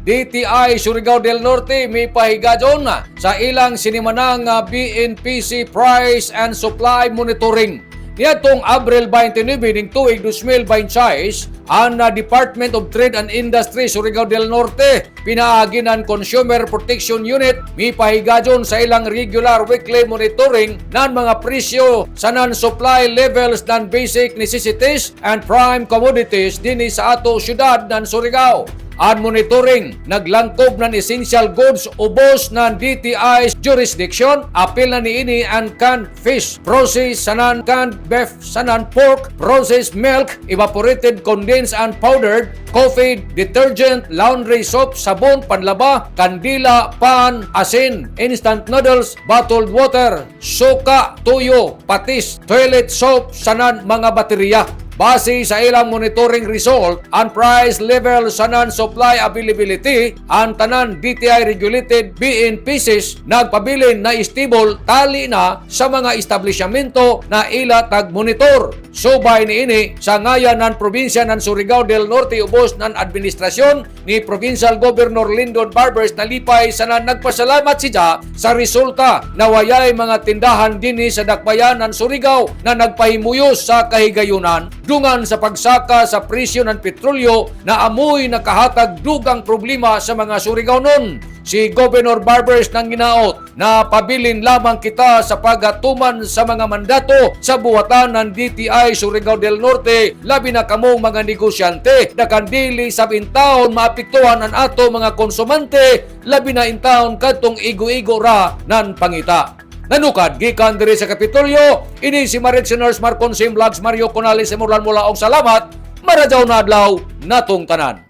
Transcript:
DTI Surigao del Norte may pahigadon sa ilang sinimanang BNPC Price and Supply Monitoring. Niadtong Abril 29 ning tuig 2026, ang Department of Trade and Industry Surigao del Norte pinaagi ng Consumer Protection Unit mipahigadon sa ilang regular weekly monitoring ng mga presyo sa non-supply levels ng basic necessities and prime commodities dinhi sa ato syudad ng Surigao. Ang monitoring naglangkob ng essential goods ubos ng DTI's jurisdiction, apil na niini ang canned fish, processed sanan canned beef, sanan pork, processed milk, evaporated, condensed and powdered, coffee, detergent, laundry soap, sabon, panlaba, kandila, pan, asin, instant noodles, bottled water, suka, tuyo, patis, toilet soap, sanan mga baterya. Base sa ilang monitoring result, ang price level sa non-supply availability, ang tanan DTI regulated BNPCs nagpabilin na stable tali na sa mga establishmento na ila tag-monitor. Subay niini sa ngayan ng probinsya ng Surigao del Norte ubos ng administrasyon ni Provincial Governor Lyndon Barbers na lipay sa nagpasalamat siya sa resulta na wayay mga tindahan dinhi sa dakbayan ng Surigao na nagpahimuyos sa kahigayunan dungan sa pagsaka sa presyo ng petrolyo na amoy nakahatag dugang problema sa mga Surigaonon. Si Governor Barbers nang ginaot na pabilin lamang kita sa pagatuman sa mga mandato sa buwatan ng DTI Surigao del Norte, labi na kamong mga negosyante na kandili sa intaon maapektuhan ang ato mga konsumante, labi na intaon kadtong igo-igo ra nan pangita. Nanukad, gikan diri sa Kapitolyo, ini si Maritza Nurse Marcon Sim Vlogs Mario Conales Emulan mula og salamat, marajaw na adlaw natong tanan.